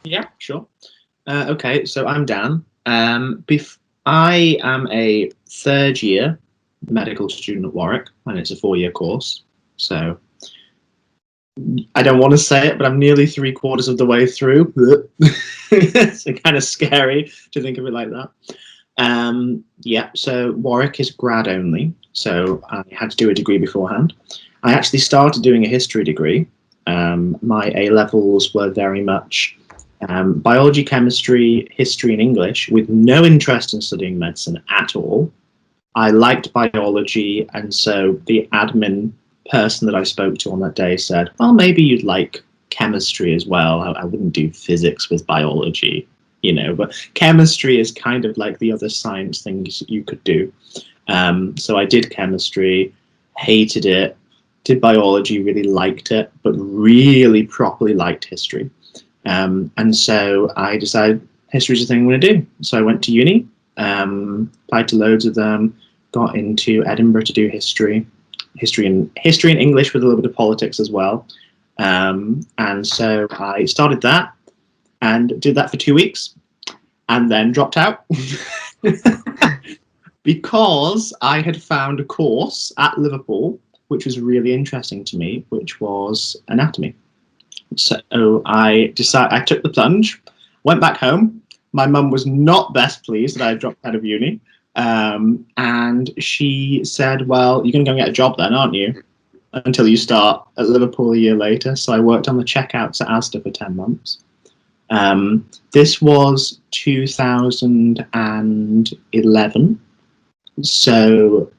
Yeah, sure. Okay, so I'm Dan. I am a third year medical student at Warwick, and it's a 4-year course. So I don't want to say it, but I'm nearly 3/4 of the way through. It's kind of scary to think of it like that. Yeah, so Warwick is grad only, so I had to do a degree beforehand. I actually started doing a history degree. My A levels were very much biology, chemistry, history, and English, with no interest in studying medicine at all. I liked biology, and so the admin person that I spoke to on that day said, "Well, maybe you'd like chemistry as well. I wouldn't do physics with biology, but chemistry is kind of like the other science things you could do." So I did chemistry, hated it, did biology, really liked it, but really properly liked history. And so I decided history is the thing I'm going to do. So I went to uni, applied to loads of them, got into Edinburgh to do history and English with a little bit of politics as well. And so I started that and did that for 2 weeks and then dropped out because I had found a course at Liverpool which was really interesting to me, which was anatomy. So I took the plunge, went back home. My mum was not best pleased that I had dropped out of uni. And she said, "Well, you're going to go and get a job then, aren't you? Until you start at Liverpool a year later." So I worked on the checkouts at Asda for 10 months. This was 2011. So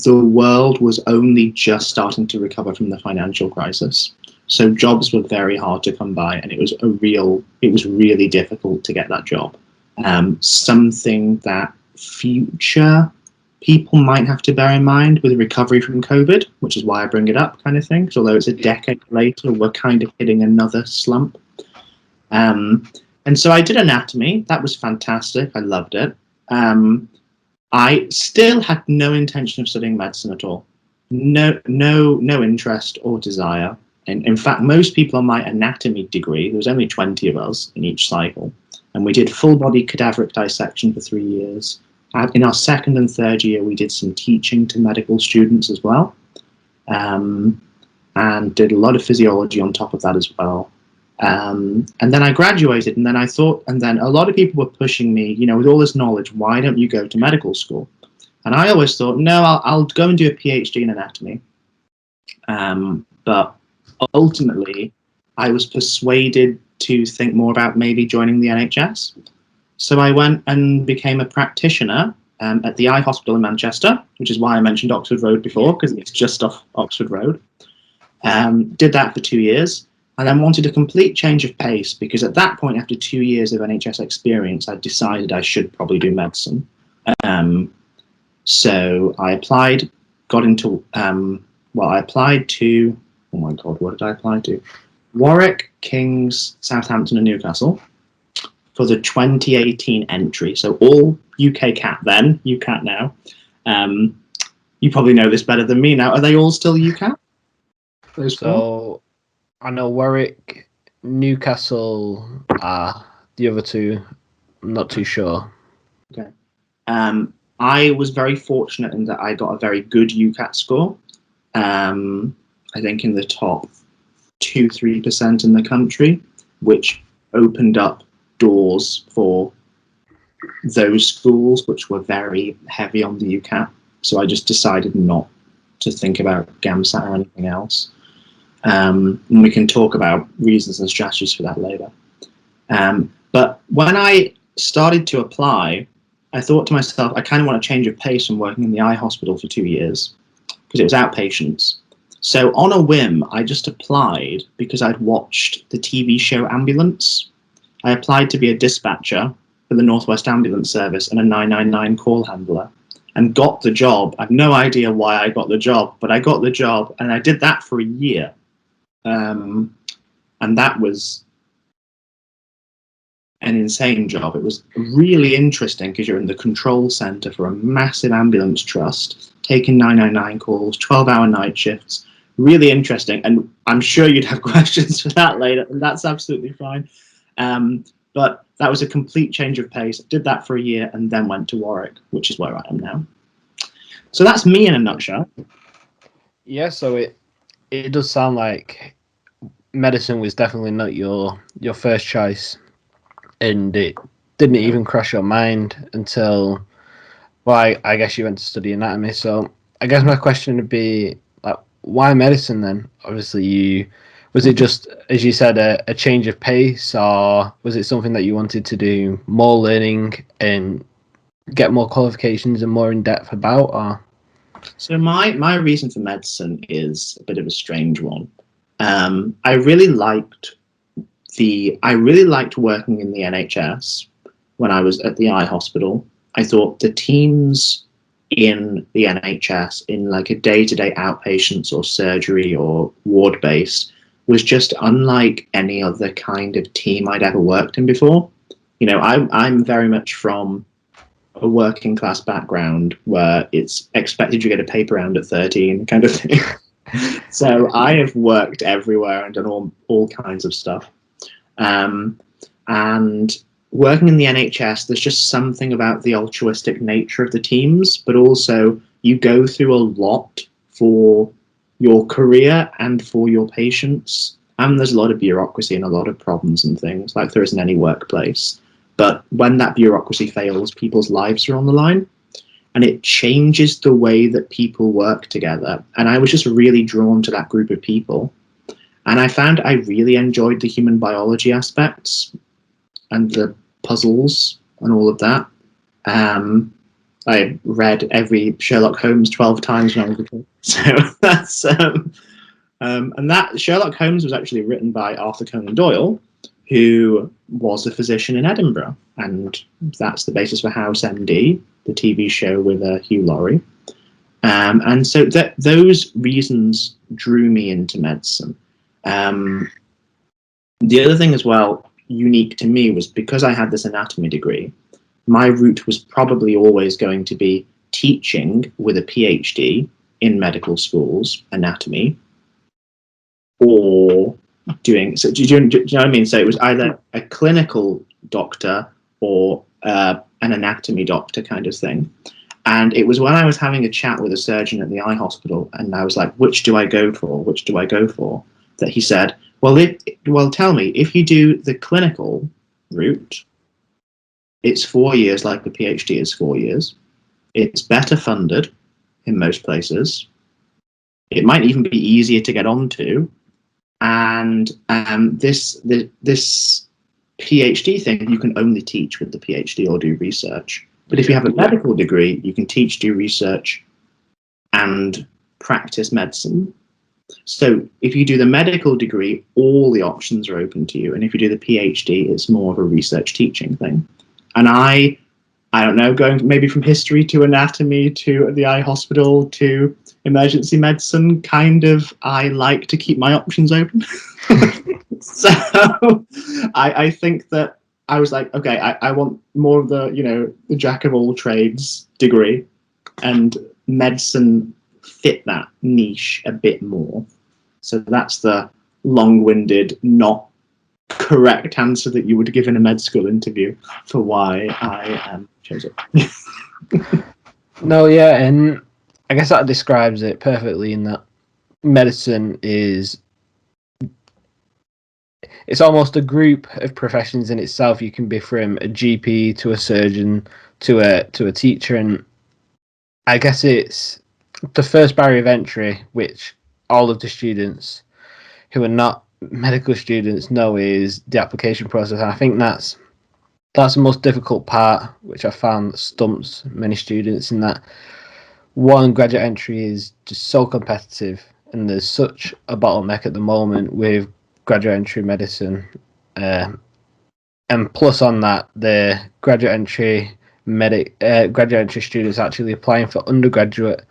the world was only just starting to recover from the financial crisis. So jobs were very hard to come by, and it was really difficult to get that job. Something that future people might have to bear in mind with recovery from COVID, which is why I bring it up, kind of thing. Because although it's a decade later, we're kind of hitting another slump. And so I did anatomy. That was fantastic. I loved it. I still had no intention of studying medicine at all. No interest or desire. And in fact, most people on my anatomy degree, there was only 20 of us in each cycle, and we did full body cadaveric dissection for 3 years. In our second and third year, we did some teaching to medical students as well, and did a lot of physiology on top of that as well. And then I graduated, and then a lot of people were pushing me, with all this knowledge, why don't you go to medical school? And I always thought, no, I'll go and do a PhD in anatomy. But ultimately, I was persuaded to think more about maybe joining the NHS. So I went and became a practitioner at the Eye Hospital in Manchester, which is why I mentioned Oxford Road before, because it's just off Oxford Road. Did that for 2 years. And then wanted a complete change of pace, because at that point, after 2 years of NHS experience, I decided I should probably do medicine. So I applied, I applied to, oh my God, what did I apply to? Warwick, Kings, Southampton and Newcastle for the 2018 entry. So all UK CAT then, UCAT now. You probably know this better than me now. Are they all still UCAT? Those four? I know Warwick, Newcastle, the other two, I'm not too sure. Okay. I was very fortunate in that I got a very good UCAT score. I think in the top 2-3% in the country, which opened up doors for those schools which were very heavy on the UCAT. So I just decided not to think about GAMSAT or anything else. And we can talk about reasons and strategies for that later. But when I started to apply, I thought to myself, I kind of want to change of pace from working in the eye hospital for 2 years, because it was outpatients. So on a whim, I just applied because I'd watched the TV show Ambulance. I applied to be a dispatcher for the Northwest Ambulance Service and a 999 call handler, and got the job. I have no idea why I got the job, but I got the job, and I did that for a year. And that was an insane job. It was really interesting because you're in the control center for a massive ambulance trust, taking 999 calls, 12-hour night shifts. Really interesting. And I'm sure you'd have questions for that later, and that's absolutely fine. But that was a complete change of pace. Did that for a year and then went to Warwick, which is where I am now. So that's me in a nutshell. Yeah, so it does sound like medicine was definitely not your first choice, and it didn't even cross your mind until, well, I guess you went to study anatomy. So I guess my question would be, like, why medicine then? Obviously, was it just, as you said, a change of pace, or was it something that you wanted to do more learning and get more qualifications and more in depth about? Or So my reason for medicine is a bit of a strange one. I really liked working in the NHS when I was at the eye hospital. I thought the teams in the NHS, in like a day-to-day outpatients or surgery or ward based, was just unlike any other kind of team I'd ever worked in before. You know, I'm very much from a working class background where it's expected you get a paper round at 13 kind of thing. So I have worked everywhere and done all kinds of stuff. And working in the NHS, there's just something about the altruistic nature of the teams, but also you go through a lot for your career and for your patients. And there's a lot of bureaucracy and a lot of problems and things, like there is in any workplace. But when that bureaucracy fails, people's lives are on the line. And it changes the way that people work together. And I was just really drawn to that group of people. And I found I really enjoyed the human biology aspects and the puzzles and all of that. I read every Sherlock Holmes 12 times when I was a kid. So that's and that Sherlock Holmes was actually written by Arthur Conan Doyle, who was a physician in Edinburgh, and that's the basis for House MD, the TV show with Hugh Laurie. And so those reasons drew me into medicine. The other thing as well, unique to me, was because I had this anatomy degree, my route was probably always going to be teaching with a PhD in medical schools, anatomy, or doing, so do you know what I mean? So it was either a clinical doctor or an anatomy doctor kind of thing. And it was when I was having a chat with a surgeon at the eye hospital, and I was like, which do I go for? Which do I go for? That he said, well, tell me, if you do the clinical route, it's 4 years, like the PhD is 4 years. It's better funded in most places. It might even be easier to get onto. And this PhD thing, you can only teach with the PhD or do research. But if you have a medical degree, you can teach, do research, and practice medicine. So if you do the medical degree, all the options are open to you. And if you do the PhD, it's more of a research teaching thing. And I don't know, going maybe from history to anatomy to the eye hospital to emergency medicine, kind of, I like to keep my options open. So I think that I was like, okay, I want more of the, the jack of all trades degree, and medicine fit that niche a bit more. So that's the long-winded, not correct answer that you would give in a med school interview for why I chose it. no, yeah, and I guess that describes it perfectly, in that medicine is, it's almost a group of professions in itself. You can be from a GP to a surgeon to a teacher, and I guess it's the first barrier of entry, which all of the students who are not medical students know, is the application process. And I think that's the most difficult part, which I found that stumps many students, in that one, graduate entry is just so competitive, and there's such a bottleneck at the moment with graduate entry medicine. And plus on that, the graduate entry graduate entry students actually applying for undergraduate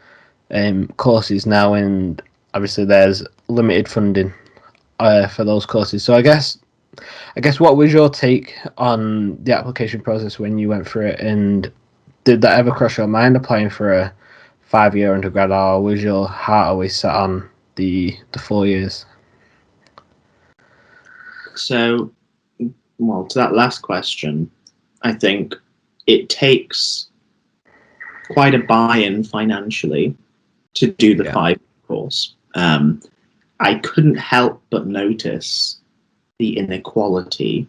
courses now, and obviously there's limited funding for those courses. So I guess what was your take on the application process when you went through it, and did that ever cross your mind, applying for a 5-year undergrad, or was your heart always set on the 4 years? So well, to that last question, I think it takes quite a buy-in financially to do the 5 course. I couldn't help but notice the inequality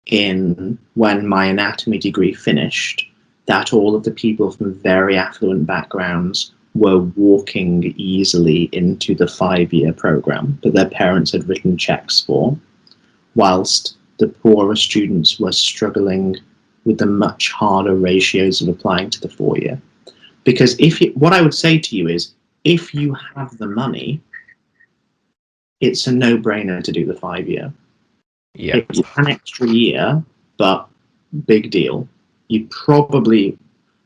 in when my anatomy degree finished, that all of the people from very affluent backgrounds were walking easily into the 5-year program that their parents had written checks for, whilst the poorer students were struggling with the much harder ratios of applying to the 4-year. Because what I would say to you is, if you have the money, it's a no-brainer to do the 5-year. Yeah. It's an extra year, but big deal.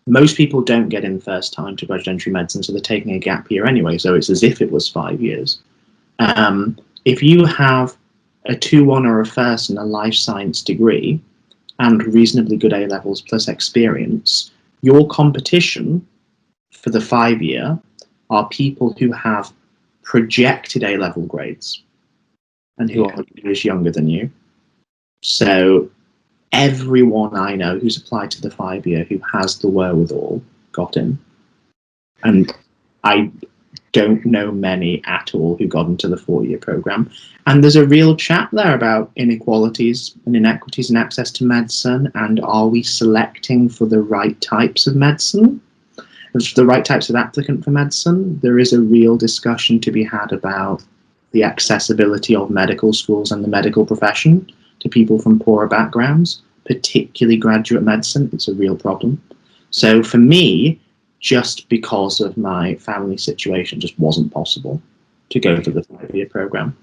Most people don't get in first time to graduate entry medicine, so they're taking a gap year anyway, so it's as if it was 5 years. If you have a 2-1 or a first in a life science degree and reasonably good A-levels plus experience, your competition for the 5-year are people who have projected A-level grades and who are years younger than you. So everyone I know who's applied to the 5-year who has the wherewithal got in. And I don't know many at all who got into the 4-year program. And there's a real chat there about inequalities and inequities in access to medicine, and are we selecting for the right types of medicine? The right types of applicant for medicine. There is a real discussion to be had about the accessibility of medical schools and the medical profession to people from poorer backgrounds, particularly graduate medicine. It's a real problem. So for me, just because of my family situation, just wasn't possible to go to the 5-year program.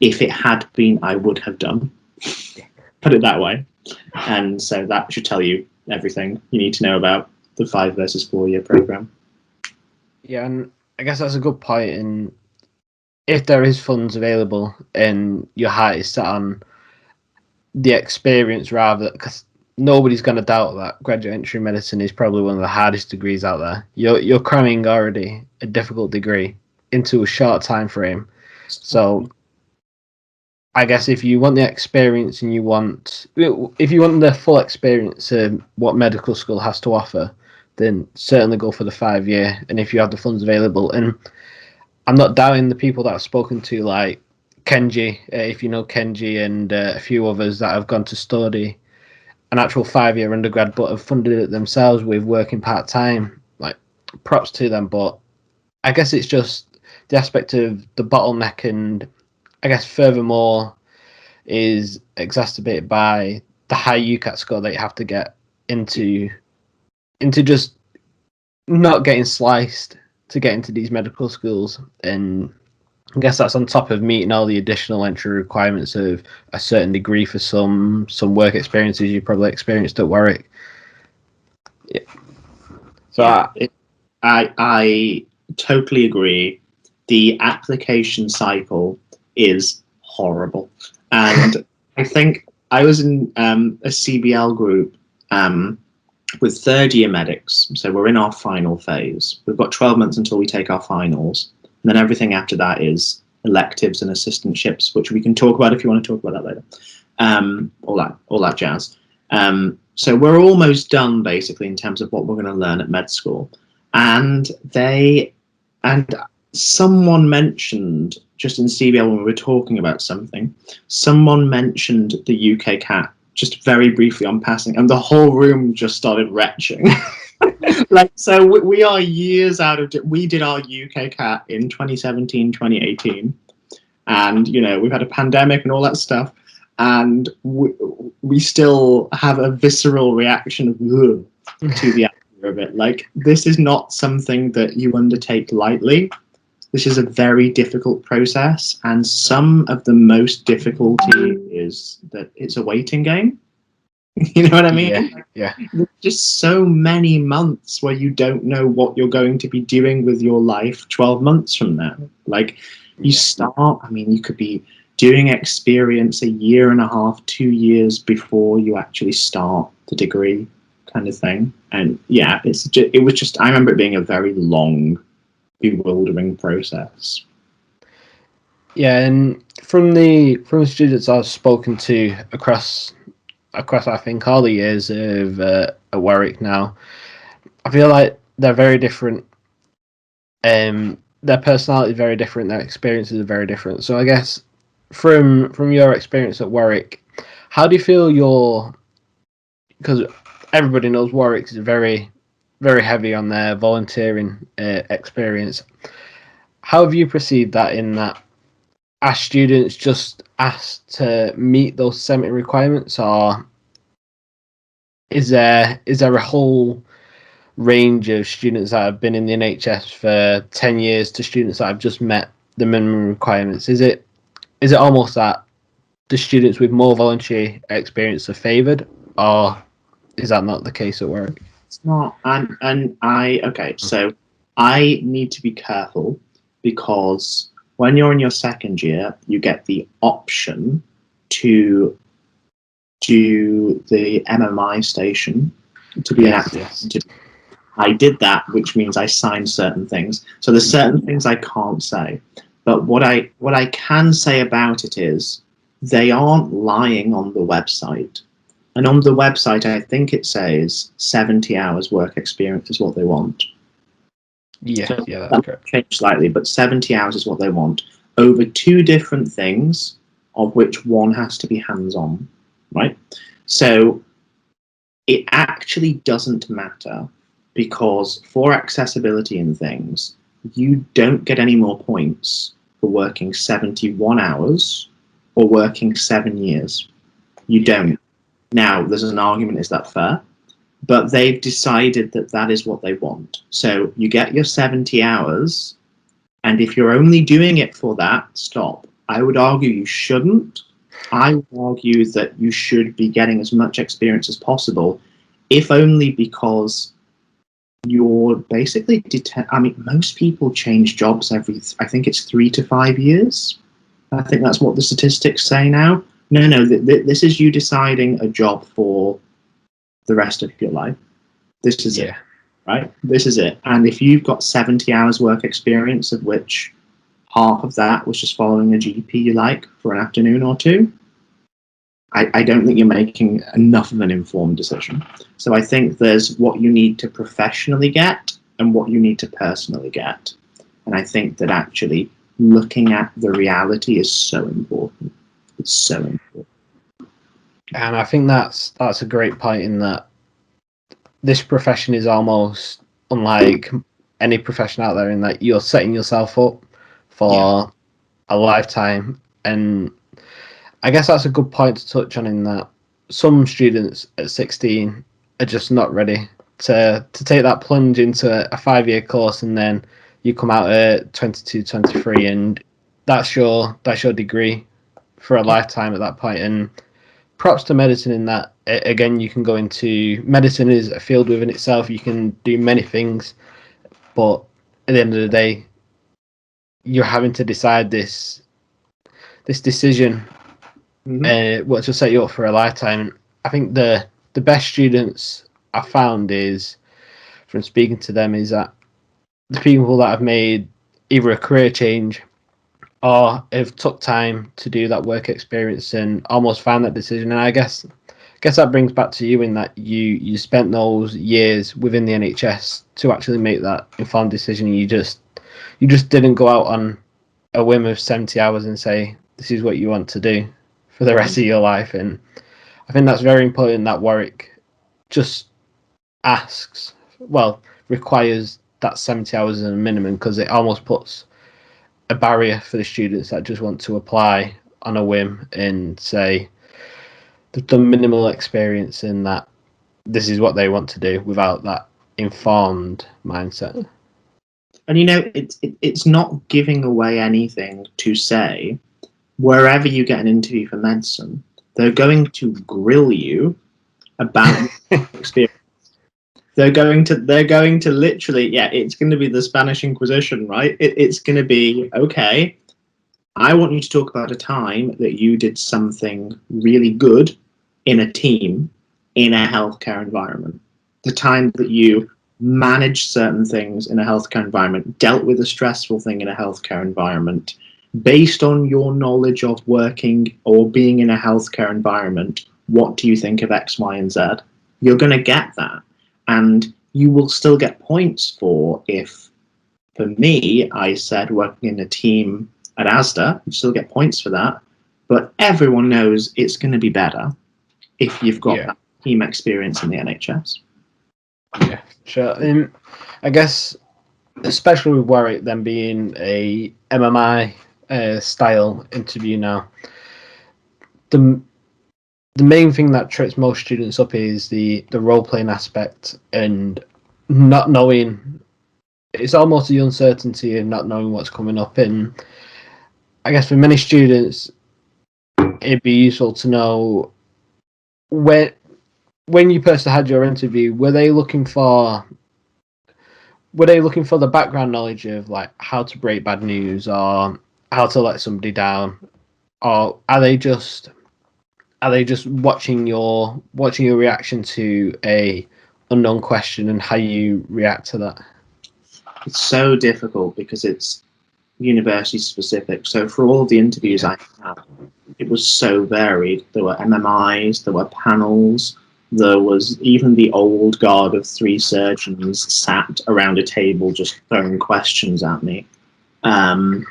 If it had been, I would have done. Put it that way. And so that should tell you everything you need to know about the 5 versus 4-year program. Yeah, and I guess that's a good point. And if there is funds available and your heart is set on the experience, rather, because nobody's going to doubt that graduate entry medicine is probably one of the hardest degrees out there. You're cramming already a difficult degree into a short time frame. So I guess if you want the experience and if you want the full experience of what medical school has to offer, then certainly go for the 5-year. And if you have the funds available, and I'm not doubting the people that I've spoken to, like Kenji, if you know Kenji, and a few others that have gone to study an actual 5-year undergrad but have funded it themselves with working part-time. Like, props to them. But I guess it's just the aspect of the bottleneck, and I guess furthermore is exacerbated by the high UCAT score that you have to get into just not getting sliced to get into these medical schools. And I guess that's on top of meeting all the additional entry requirements of a certain degree for some work experiences you probably experienced at Warwick. Yeah. So yeah, I totally agree. The application cycle is horrible. And I think I was in a CBL group with 3rd-year medics. So we're in our final phase. We've got 12 months until we take our finals. And then everything after that is electives and assistantships, which we can talk about if you want to talk about that later. All that jazz. So we're almost done, basically, in terms of what we're going to learn at med school. And someone mentioned, just in CBL when we were talking about something, someone mentioned the UK CAT just very briefly on passing, and the whole room just started retching. So we are years out of it. We did our UK CAT in 2017, 2018, and we've had a pandemic and all that stuff, and we still have a visceral reaction of to the idea of it. Like, this is not something that you undertake lightly. This is a very difficult process, and some of the most difficulty is that it's a waiting game. You know what I mean? Yeah. There's just so many months where you don't know what you're going to be doing with your life 12 months from now. Like, you you could be doing experience 1.5 years, 2 years before you actually start the degree, kind of thing. And yeah, it was just, I remember it being a very long, bewildering process. Yeah, and from the students I've spoken to across I think all the years of at Warwick now, I feel like they're very different. Their personality is very different. Their experiences are very different. So I guess from your experience at Warwick, how do you feel your, because everybody knows Warwick is very heavy on their volunteering experience. How have you perceived that, in that are students just asked to meet those semi requirements, or is there a whole range of students that have been in the NHS for 10 years to students that have just met the minimum requirements? Is it almost that the students with more volunteer experience are favoured, or is that not the case at work? It's not, okay, so I need to be careful because when you're in your second year, you get the option to do the MMI station to be an active. Yes. I did that, which means I signed certain things. So there's certain things I can't say. But what I can say about it is they aren't lying on the website. And on the website, I think it says 70 hours work experience is what they want. Yeah, So yeah, that's that correct. changed slightly, but 70 hours is what they want over two different things, of which one has to be hands-on, right? So it actually doesn't matter, because for accessibility and things, you don't get any more points for working 71 hours or working 7 years. You don't. Now, there's an argument, is that fair? But they've decided that that is what they want. So you get your 70 hours, and if you're only doing it for that, stop. I would argue you shouldn't. I would argue that you should be getting as much experience as possible, if only because you're basically I mean, most people change jobs every, I think it's 3 to 5 years. I think that's what the statistics say now. No, this is you deciding a job for the rest of your life. This is it, right? This is it. And if you've got 70 hours work experience, of which half of that was just following a GP you like for an afternoon or two, I don't think you're making enough of an informed decision. So I think there's what you need to professionally get and what you need to personally get. And I think that actually looking at the reality is so important. It's so important. And I think that's a great point, in that this profession is almost unlike any profession out there, in that you're setting yourself up for a lifetime. And I guess that's a good point to touch on, in that some students at 16 are just not ready to take that plunge into a 5-year course, and then you come out at 22, 23, and that's your degree for a lifetime at that point. And props to medicine in that, again, you can go into medicine is a field within itself. You can do many things, but at the end of the day, you're having to decide this decision, what to set you up for a lifetime. And I think the best students I found, is from speaking to them, is that the people that have made either a career change or have took time to do that work experience and almost found that decision. And I guess that brings back to you, in that you spent those years within the NHS to actually make that informed decision. You just didn't go out on a whim of 70 hours and say this is what you want to do for the rest of your life. And I think that's very important, that Warwick just requires that 70 hours as a minimum, because it almost puts a barrier for the students that just want to apply on a whim and say they've done minimal experience, in that this is what they want to do, without that informed mindset. And it's not giving away anything to say, wherever you get an interview for medicine, they're going to grill you about experience. They're going to literally, it's going to be the Spanish Inquisition, right? It's going to be, okay, I want you to talk about a time that you did something really good in a team in a healthcare environment. The time that you managed certain things in a healthcare environment, dealt with a stressful thing in a healthcare environment, based on your knowledge of working or being in a healthcare environment, what do you think of X, Y, and Z? You're going to get that. And you will still get points for if, for me, I said working in a team at ASDA, you still get points for that. But everyone knows it's going to be better if you've got that team experience in the NHS. Yeah, sure. I guess, especially with Warwick then being a MMI style interview now, the main thing that trips most students up is the role playing aspect and not knowing. It's almost the uncertainty and not knowing what's coming up. And I guess for many students, it'd be useful to know when you personally had your interview, were they looking for the background knowledge of like how to break bad news or how to let somebody down, or are they just watching your reaction to a unknown question and how you react to that? It's so difficult because it's university specific. So for all the interviews I had, it was so varied. There were MMIs, there were panels, there was even the old guard of 3 surgeons sat around a table just throwing questions at me. And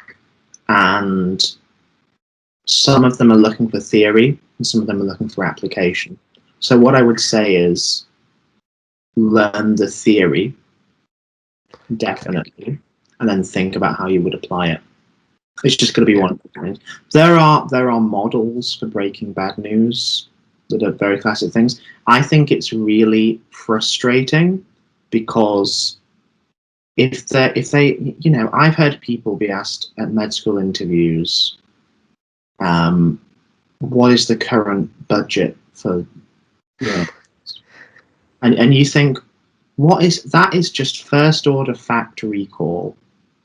some of them are looking for theory and some of them are looking for application. So what I would say is learn the theory, definitely, and then think about how you would apply it. It's just going to be one thing. There are models for breaking bad news that are very classic things. I think it's really frustrating because if they I've heard people be asked at med school interviews, what is the current budget for, and you think, that is just first order fact recall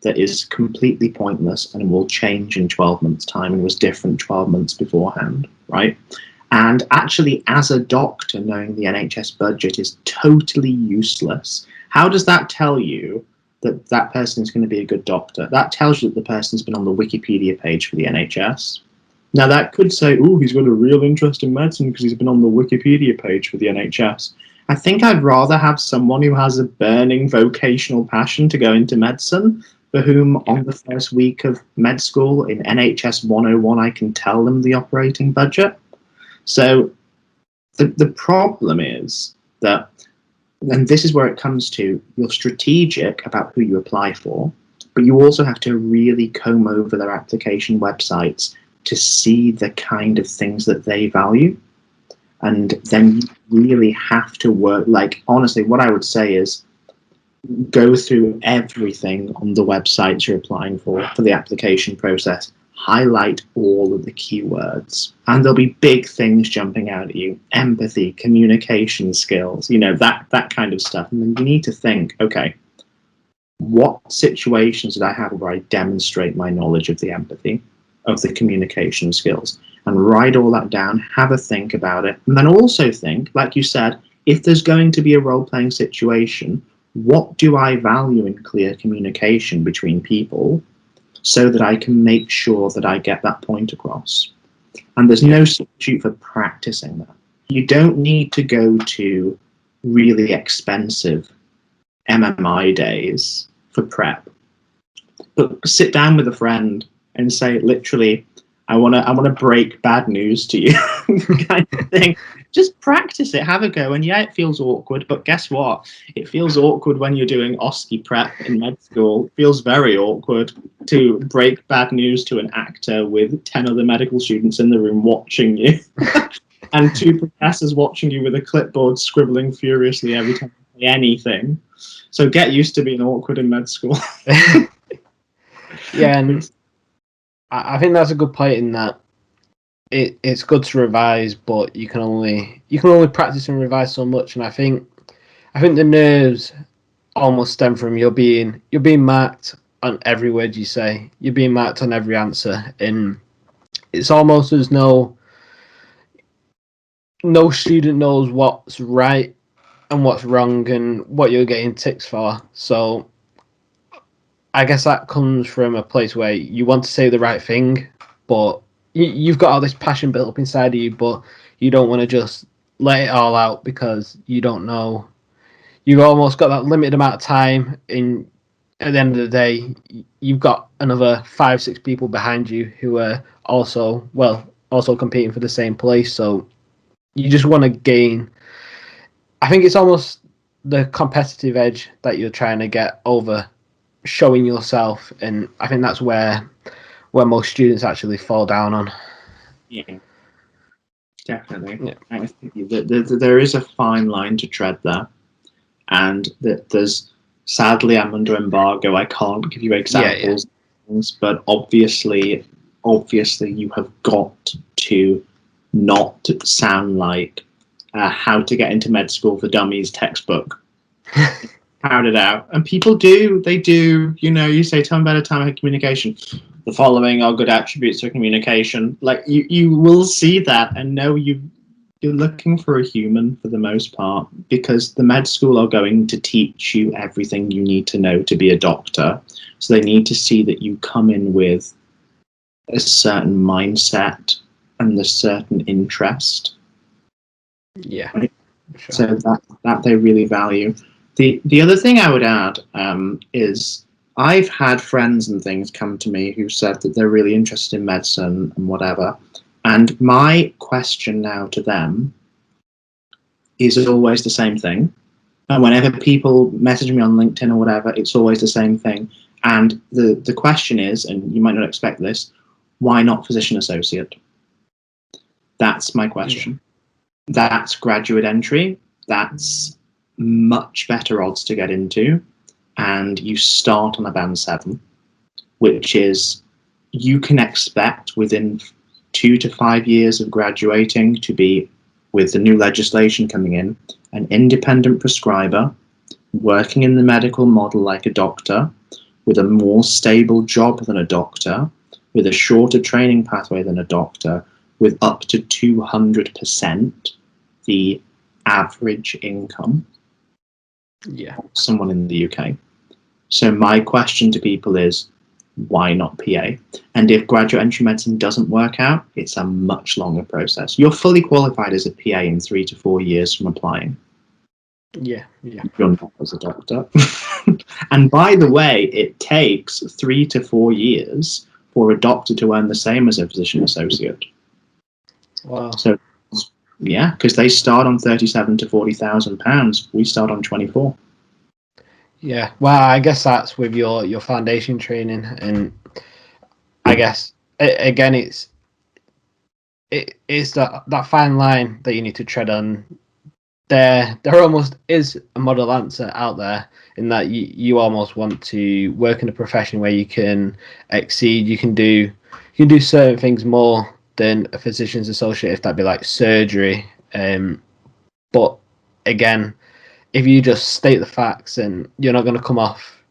that is completely pointless and will change in 12 months' time and was different 12 months beforehand, right? And actually, as a doctor, knowing the NHS budget is totally useless. How does that tell you that that person is going to be a good doctor? That tells you that the person's been on the Wikipedia page for the NHS. Now, that could say, oh, he's got a real interest in medicine because he's been on the Wikipedia page for the NHS. I think I'd rather have someone who has a burning vocational passion to go into medicine, for whom on the first week of med school in NHS 101, I can tell them the operating budget. So the problem is that, and this is where it comes to, you're strategic about who you apply for, but you also have to really comb over their application websites to see the kind of things that they value. And then you really have to work, like, honestly, what I would say is go through everything on the websites you're applying for the application process, highlight all of the keywords, and there'll be big things jumping out at you: empathy, communication skills, that kind of stuff. And then you need to think, okay, what situations did I have where I demonstrate my knowledge of the empathy, of the communication skills, and write all that down, have a think about it, and then also think, like you said, if there's going to be a role-playing situation, what do I value in clear communication between people so that I can make sure that I get that point across? And there's no substitute for practicing that. You don't need to go to really expensive MMI days for prep, but sit down with a friend and say, literally, I want to break bad news to you, kind of thing. Just practice it, have a go. And yeah, it feels awkward, but guess what? It feels awkward when you're doing OSCE prep in med school. It feels very awkward to break bad news to an actor with 10 other medical students in the room watching you and 2 professors watching you with a clipboard scribbling furiously every time you say anything. So get used to being awkward in med school. Yeah, and I think that's a good point in that it's good to revise, but you can only practice and revise so much. And I think the nerves almost stem from you're being marked on every word you say. You're being marked on every answer, and it's almost as no student knows what's right and what's wrong and what you're getting ticks for. So I guess that comes from a place where you want to say the right thing, but you've got all this passion built up inside of you, but you don't want to just let it all out because you don't know. You've almost got that limited amount of time. In at the end of the day, you've got another 5, 6 people behind you who are also competing for the same place. So you just want to gain. I think it's almost the competitive edge that you're trying to get over showing yourself, and I think that's where most students actually fall down on. Yeah, definitely. Yeah. I think there is a fine line to tread there, and that there's, sadly, I'm under embargo. I can't give you examples, but obviously, you have got to not sound like How to Get Into Med School for Dummies textbook. Crowd it out, and people do. They do. You say, "Tell me about a time I had communication." The following are good attributes of communication. Like you will see that, and know you're looking for a human for the most part, because the med school are going to teach you everything you need to know to be a doctor. So they need to see that you come in with a certain mindset and a certain interest. Yeah. Right? Sure. So that they really value. The other thing I would add is I've had friends and things come to me who said that they're really interested in medicine and whatever. And my question now to them is always the same thing. And whenever people message me on LinkedIn or whatever, it's always the same thing. And the question is, and you might not expect this, why not physician associate? That's my question. Yeah. That's graduate entry. That's much better odds to get into. And you start on a band 7, which is, you can expect within 2 to 5 years of graduating to be, with the new legislation coming in, an independent prescriber, working in the medical model like a doctor, with a more stable job than a doctor, with a shorter training pathway than a doctor, with up to 200% the average income of someone in the UK. So my question to people is, why not PA? And if graduate entry medicine doesn't work out, it's a much longer process. You're fully qualified as a PA in 3 to 4 years from applying. Yeah. You're not as a doctor. And by the way, it takes 3 to 4 years for a doctor to earn the same as a physician associate. Wow. So, yeah, because they start on £37,000 to £40,000. We start on 24. Yeah, well, I guess that's with your foundation training, and I guess again it's that fine line that you need to tread on. There almost is a model answer out there, in that you almost want to work in a profession where you can exceed. You can do certain things more than a physician's associate, if that be like surgery. But again, if you just state the facts, and you're not going to come off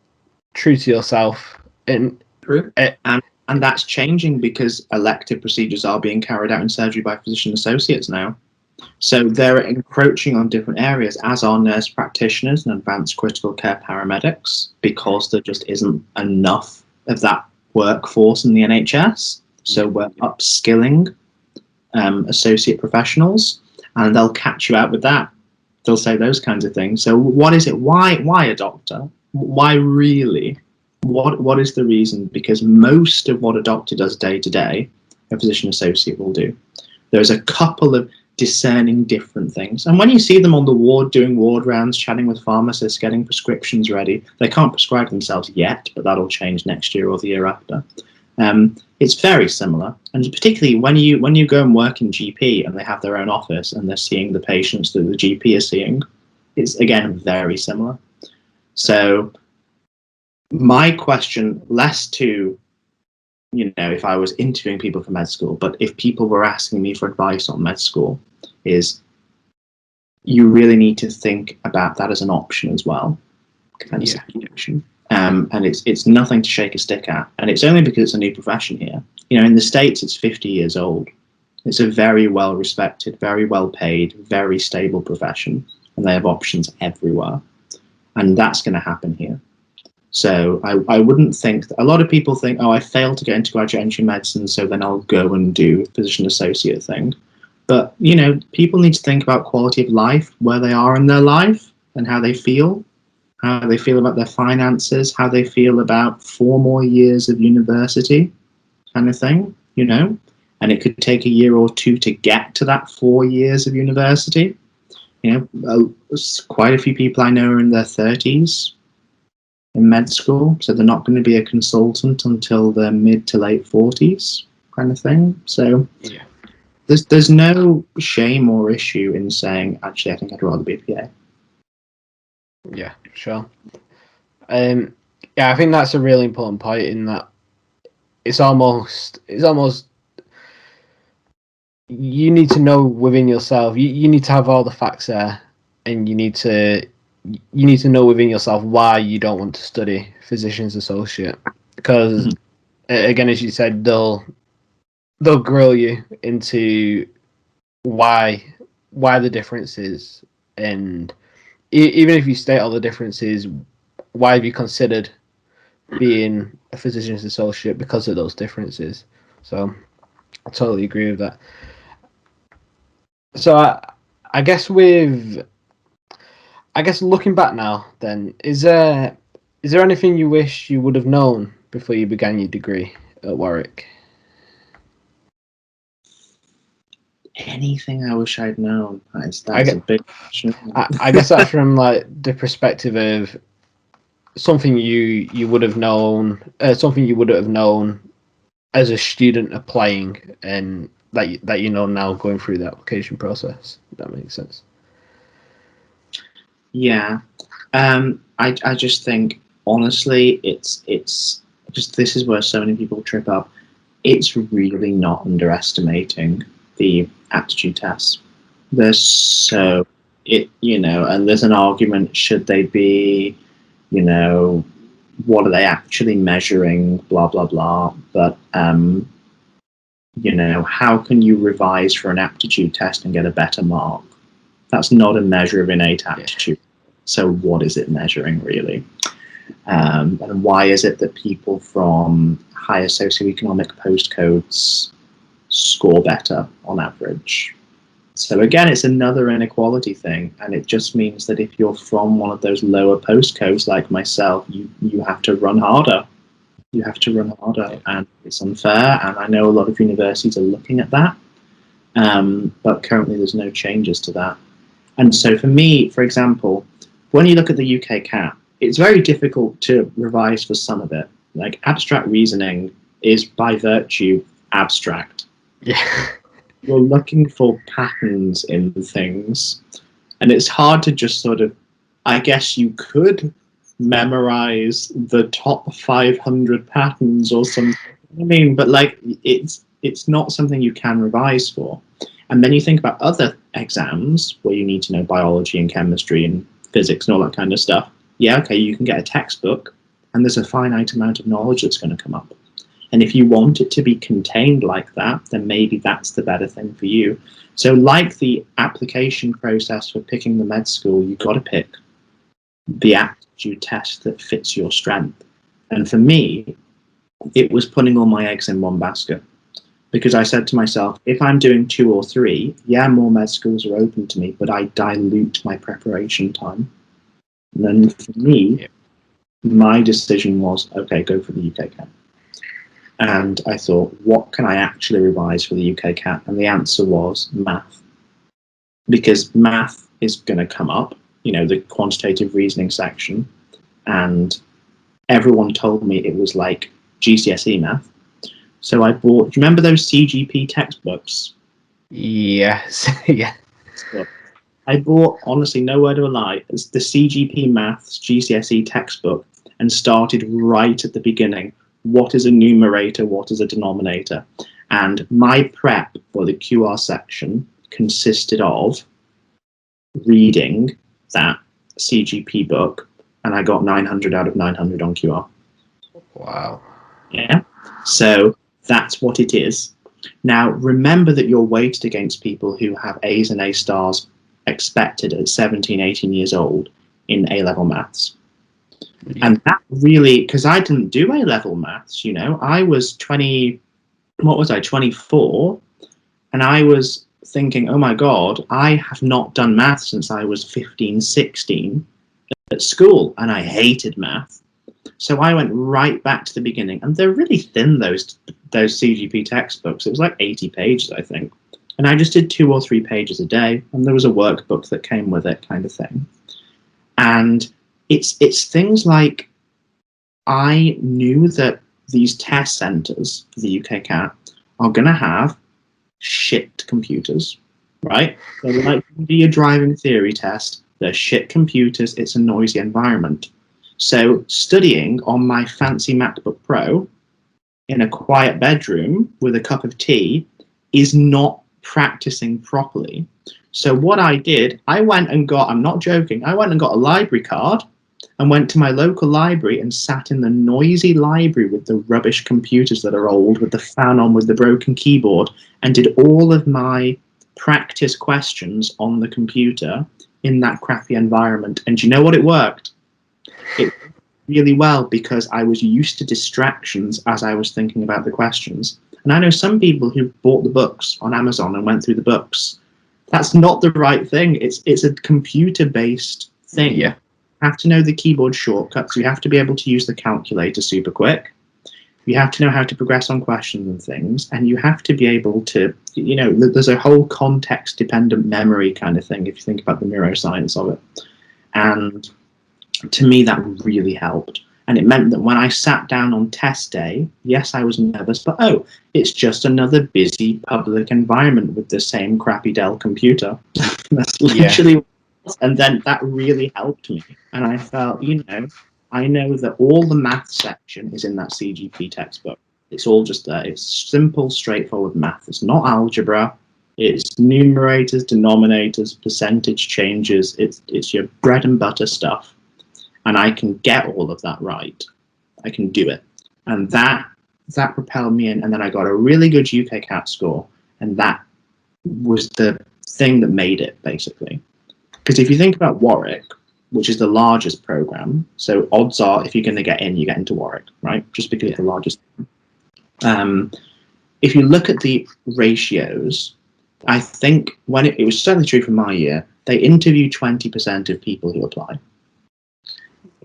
true to yourself. And True. And that's changing, because elective procedures are being carried out in surgery by physician associates now. So they're encroaching on different areas, as are nurse practitioners and advanced critical care paramedics, because there just isn't enough of that workforce in the NHS. So we're upskilling associate professionals, and they'll catch you out with that. They'll say those kinds of things. So what is it? Why a doctor? Why really? What is the reason? Because most of what a doctor does day to day, a physician associate will do. There's a couple of discerning different things. And when you see them on the ward, doing ward rounds, chatting with pharmacists, getting prescriptions ready, they can't prescribe themselves yet, but that'll change next year or the year after. It's very similar. And particularly when you go and work in GP and they have their own office and they're seeing the patients that the GP is seeing, it's, again, very similar. So my question, less to, if I was interviewing people for med school, but if people were asking me for advice on med school, is you really need to think about that as an option as well. And it's nothing to shake a stick at. And it's only because it's a new profession here. In the States, it's 50 years old. It's a very well respected, very well paid, very stable profession. And they have options everywhere. And that's going to happen here. So I wouldn't think a lot of people think, oh, I failed to get into graduate entry medicine, so then I'll go and do physician associate thing. But people need to think about quality of life, where they are in their life, and how they feel about their finances, how they feel about 4 more years of university, kind of thing. And it could take a year or two to get to that 4 years of university. Quite a few people I know are in their 30s in med school, so they're not going to be a consultant until their mid to late 40s, kind of thing. So Yeah. there's no shame or issue in saying, actually, I think I'd rather be a PA. Yeah, sure. I think that's a really important point, in that it's almost you need to know within yourself. You need to have all the facts there, and you need to know within yourself why you don't want to study physician's associate, because again, as you said, they'll grill you into why the differences, and even if you state all the differences, why have you considered being a physician's associate because of those differences? So I totally agree with that. So I guess looking back now, then, is there anything you wish you would have known before you began your degree at Warwick? Anything I wish I'd known. That's a big question. I guess that's from like the perspective of something you would have known, as a student applying, and that now going through the application process. If that makes sense. Yeah. I just think, honestly, it's just, this is where so many people trip up. It's really not underestimating the aptitude tests. There's so and there's an argument, should they be, what are they actually measuring, blah blah blah. But how can you revise for an aptitude test and get a better mark? That's not a measure of innate aptitude. So what is it measuring, really? And why is it that people from higher socioeconomic postcodes score better on average? So again, it's another inequality thing, and it just means that if you're from one of those lower postcodes like myself, you have to run harder. You have to run harder, and it's unfair, and I know a lot of universities are looking at that, but currently there's no changes to that. And so for me, for example, when you look at the UK CAT, it's very difficult to revise for some of it. Like, abstract reasoning is by virtue abstract. Yeah. You're looking for patterns in things, and it's hard to just sort of, I guess you could memorize the top 500 patterns or something. I mean, but like, it's not something you can revise for. And then you think about other exams where you need to know biology and chemistry and physics and all that kind of stuff. Yeah, okay, you can get a textbook, and there's a finite amount of knowledge that's going to come up. And if you want it to be contained like that, then maybe that's the better thing for you. So like the application process for picking the med school, you've got to pick the aptitude test that fits your strength. And for me, it was putting all my eggs in one basket. Because I said to myself, if I'm doing 2 or 3, yeah, more med schools are open to me, but I dilute my preparation time. And then for me, my decision was, okay, go for the UK CAT. And I thought, what can I actually revise for the UK CAT? And the answer was math. Because math is going to come up, the quantitative reasoning section. And everyone told me it was like GCSE math. So I bought, do you remember those CGP textbooks? Yes. Yeah. I bought, honestly, no word of a lie, the CGP Maths GCSE textbook, and started right at the beginning. What is a numerator? What is a denominator? And my prep for the QR section consisted of reading that CGP book, and I got 900 out of 900 on QR. Wow. Yeah. So that's what it is. Now, remember that you're weighted against people who have A's and A stars expected at 17, 18 years old in A-level maths. Yeah. And that really, because I didn't do A-level maths, I was 24, and I was thinking, oh my God, I have not done maths since I was 15, 16 at school, and I hated math. So I went right back to the beginning, and they're really thin, those CGP textbooks. It was like 80 pages, I think. And I just did 2 or 3 pages a day, and there was a workbook that came with it, kind of thing. And it's things like, I knew that these test centres for the UK CAT are going to have shit computers, right? They're like to do your driving theory test. They're shit computers. It's a noisy environment. So studying on my fancy MacBook Pro in a quiet bedroom with a cup of tea is not practicing properly. So what I did, I went and got, I'm not joking, I went and got a library card and went to my local library and sat in the noisy library with the rubbish computers that are old, with the fan on, with the broken keyboard, and did all of my practice questions on the computer in that crappy environment. And do you know what? It worked. It worked really well because I was used to distractions as I was thinking about the questions. And I know some people who bought the books on Amazon and went through the books. That's not the right thing. It's a computer-based thing. Yeah. You have to know the keyboard shortcuts. You have to be able to use the calculator super quick. You have to know how to progress on questions and things. And you have to be able to, there's a whole context-dependent memory kind of thing if you think about the neuroscience of it. And to me, that really helped. And it meant that when I sat down on test day, yes, I was nervous, but it's just another busy public environment with the same crappy Dell computer. That's literally, and then that really helped me. And I felt, I know that all the math section is in that CGP textbook. It's all just there. It's simple, straightforward math. It's not algebra. It's numerators, denominators, percentage changes. It's your bread and butter stuff. And I can get all of that right. I can do it. And that propelled me in. And then I got a really good UK CAT score. And that was the thing that made it, basically. Because if you think about Warwick, which is the largest program, so odds are if you're going to get in, you get into Warwick, right? Just because it's the largest. If you look at the ratios, I think when it was certainly true for my year, they interview 20% of people who apply.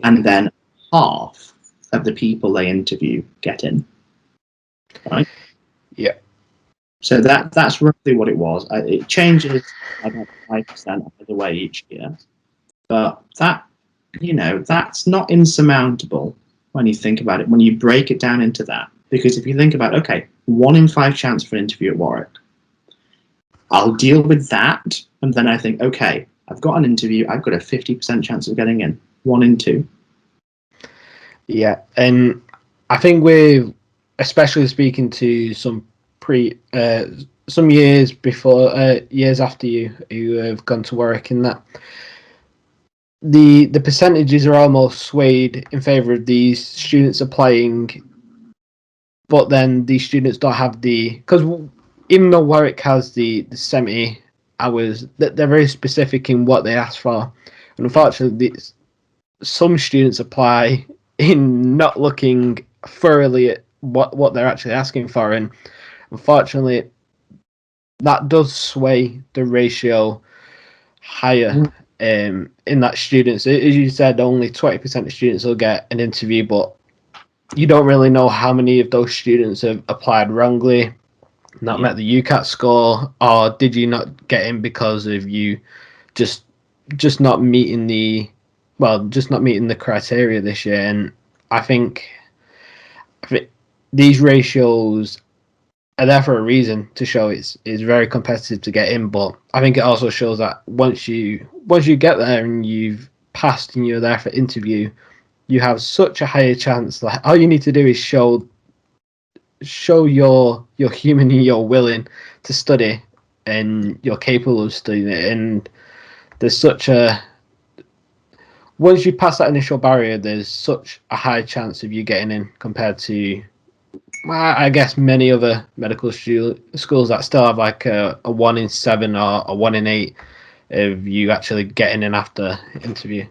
And then half of the people they interview get in, right? Yeah. So that's roughly what it was. It changes about 5% either way each year, but that's not insurmountable when you think about it. When you break it down into that, because if you think about 1 in 5 chance for an interview at Warwick, I'll deal with that, and then I think, I've got an interview. I've got a 50% chance of getting in. 1 in 2. Yeah, and I think we're especially speaking to some some years before, years after you who have gone to Warwick, in that the percentages are almost swayed in favour of these students applying, but then these students don't have because even though Warwick has the 70 hours, that they're very specific in what they ask for, and unfortunately, some students apply in not looking thoroughly at what they're actually asking for, and unfortunately that does sway the ratio higher in that students, as you said, only 20% of students will get an interview, but you don't really know how many of those students have applied wrongly, not met the UCAT score, or did you not get in because of you just not meeting the criteria this year. And I think these ratios are there for a reason, to show it's very competitive to get in. But I think it also shows that once you get there and you've passed and you're there for interview, you have such a higher chance. Like, all you need to do is show you're human and you're willing to study and you're capable of studying it. And there's such a once you pass that initial barrier, there's such a high chance of you getting in compared to, I guess, many other medical schools that still have like a 1 in 7 or a 1 in 8 of you actually getting in after interview.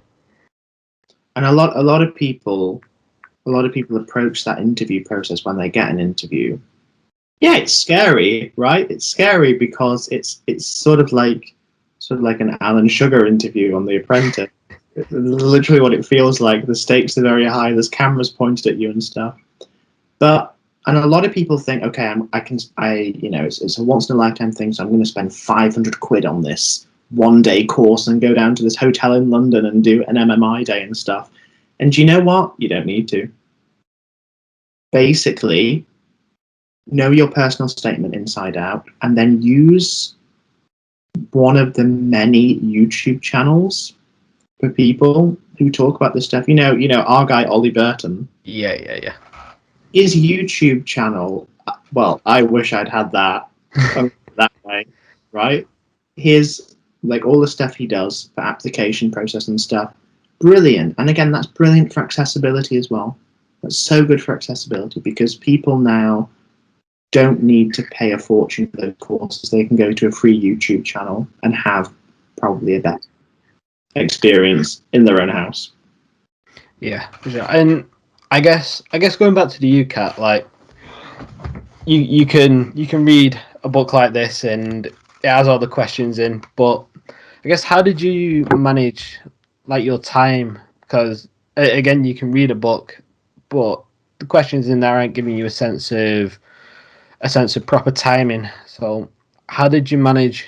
And a lot of people approach that interview process when they get an interview. Yeah, it's scary, right? It's scary because it's sort of like an Alan Sugar interview on The Apprentice. It's literally what it feels like. The stakes are very high. There's cameras pointed at you and stuff. But and a lot of people think, okay, it's a once in a lifetime thing, so I'm going to spend 500 quid on this 1 day course and go down to this hotel in London and do an MMI day and stuff. And do you know what? You don't need to. Basically, know your personal statement inside out, and then use one of the many YouTube channels for people who talk about this stuff. Our guy Ollie Burton. Yeah. His YouTube channel. Well, I wish I'd had that that way, right? His all the stuff he does for application process and stuff, brilliant. And again, that's brilliant for accessibility as well. That's so good for accessibility because people now don't need to pay a fortune for those courses. They can go to a free YouTube channel and have probably a better experience in their own house. Yeah, for sure. And I guess going back to the UCAT, like you can read a book like this and it has all the questions in, but I guess how did you manage like your time? Because again, you can read a book, but the questions in there aren't giving you a sense of proper timing. So how did you manage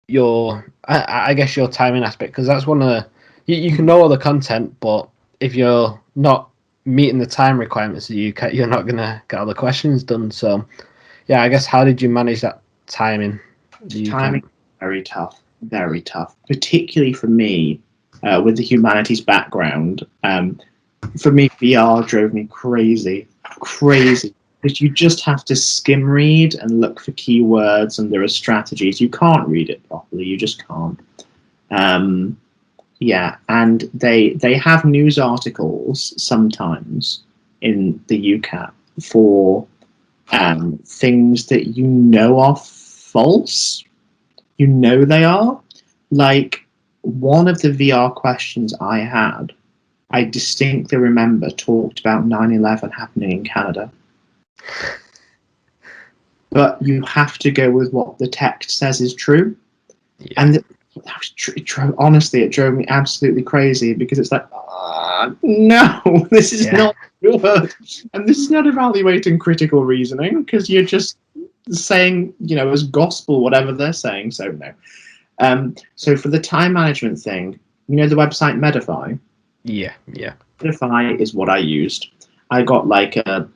your I guess your timing aspect? Because that's one of the you can know all the content, but if you're not meeting the time requirements that you're not gonna get all the questions done. So yeah, I guess how did you manage that timing? Timing, very tough, particularly for me with the humanities background. For me, VR drove me crazy, because you just have to skim read and look for keywords, and there are strategies. You can't read it properly. You just can't. Yeah, and they have news articles sometimes in the UCAT for things that are false. They are. Like one of the VR questions I had, I distinctly remember talked about 9/11 happening in Canada. But you have to go with what the text says is true. Yeah. And honestly, it drove me absolutely crazy because it's like, no, this is not good. And this is not evaluating critical reasoning because you're just saying, as gospel, whatever they're saying. So no. So for the time management thing, the website Medify? Yeah. Medify is what I used. I got like a